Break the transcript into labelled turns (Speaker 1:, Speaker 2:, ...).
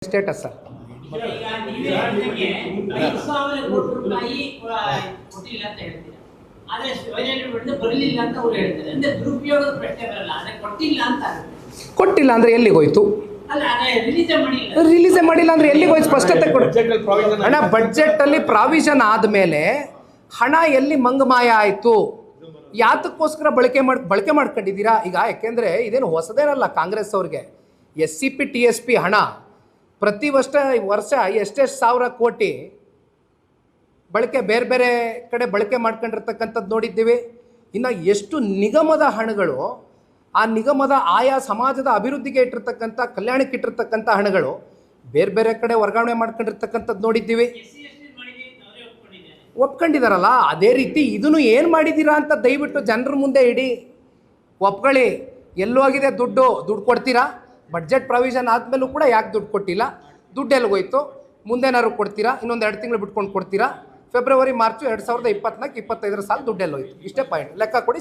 Speaker 1: Status sir.
Speaker 2: ಈಗ ನೀವೇ ಹೇಳಿದಂಗೆ 5,000 ಕೋಟಿ ರೂಪಾಯಿ ಕೊಟ್ಟಿಲ್ಲ ಅಂತ ಹೇಳ್ತೀರಾ. ಆದ್ರೆ ಫೈನಲ್ ಬರಲಿಲ್ಲ ಅಂತ ಅವ್ರು ಹೇಳ್ತಾರೆ. ಅಂದ್ರೆ ದುರುಪಯೋಗದ ಪ್ರಶ್ನೆ ಬರಲ್ಲ, ಆದ್ರೆ ಕೊಟ್ಟಿಲ್ಲ ಅಂತ
Speaker 1: ಕೊಟ್ಟಿಲ್ಲ ಅಂದ್ರೆ ಎಲ್ಲಿಗೆ ಹೋಯ್ತು?
Speaker 2: ಅಲ್ಲ, ಅದೇ
Speaker 1: ರಿಲೀಸೇ ಮಾಡಿಲ್ಲ ಅಂದ್ರೆ ಎಲ್ಲಿಗೆ ಹೋಯ್ತು? ಸ್ಪಷ್ಟತೆ ಕೊಡು. ಹಣ ಬಡ್ಜೆಟ್ ಅಲ್ಲಿ ಪ್ರಾವಿಷನ್ ಆದ್ಮೇಲೆ ಹಣ ಎಲ್ಲಿ ಮಂಗಮಾಯ ಆಯ್ತು? ಯಾತಕ್ಕೋಸ್ಕರ ಬಳಕೆ ಮಾಡ್ಕೊಂಡಿದ್ದೀರಾ? ಈಗ ಯಾಕೆಂದ್ರೆ ಇದೇನು ಹೊಸದೇನಲ್ಲ ಕಾಂಗ್ರೆಸ್ ಅವ್ರಿಗೆ. SCP TSP ಹಣ ಪ್ರತಿ ವರ್ಷ ಎಷ್ಟೆಷ್ಟು ಸಾವಿರ ಕೋಟಿ ಬೇರೆ ಬೇರೆ ಕಡೆ ಬಳಕೆ ಮಾಡ್ಕೊಂಡಿರ್ತಕ್ಕಂಥದ್ದು ನೋಡಿದ್ದೀವಿ. ಇನ್ನು ಎಷ್ಟು ನಿಗಮದ ಹಣಗಳು, ಆ ನಿಗಮದ ಆಯಾ ಸಮಾಜದ ಅಭಿವೃದ್ಧಿಗೆ ಇಟ್ಟಿರ್ತಕ್ಕಂಥ, ಕಲ್ಯಾಣಕ್ಕೆ ಇಟ್ಟಿರ್ತಕ್ಕಂಥ ಹಣಗಳು ಬೇರೆ ಬೇರೆ ಕಡೆ ವರ್ಗಾವಣೆ ಮಾಡ್ಕೊಂಡಿರ್ತಕ್ಕಂಥದ್ದು ನೋಡಿದ್ದೀವಿ. ಒಪ್ಕೊಂಡಿದಾರಲ್ಲ, ಅದೇ ರೀತಿ ಇದನ್ನು ಏನು ಮಾಡಿದ್ದೀರಾ ಅಂತ ದಯವಿಟ್ಟು ಜನರ ಮುಂದೆ ಇಡಿ, ಒಪ್ಕೊಳ್ಳಿ. ಎಲ್ಲೋಗಿದೆ ದುಡ್ಡು ಕೊಡ್ತೀರಾ? ಬಡ್ಜೆಟ್ ಪ್ರಾವಿಷನ್ ಆದಮೇಲೂ ಕೂಡ ಯಾಕೆ ದುಡ್ಡು ಕೊಟ್ಟಿಲ್ಲ? ದುಡ್ಡು ಎಲ್ಲಿಗೋಯ್ತು? ಮುಂದೇನಾದ್ರು ಕೊಡ್ತೀರಾ? ಇನ್ನೊಂದು 2 ತಿಂಗಳು ಬಿಟ್ಕೊಂಡು ಕೊಡ್ತೀರಾ? ಫೆಬ್ರವರಿ ಮಾರ್ಚು 2024-25 ಸಾಲ ದುಡ್ಡು ಎಲ್ಲೋಯ್ತು? ಇಷ್ಟೇ ಪಾಯಿಂಟ್. ಲೆಕ್ಕ ಕೊಡಿ.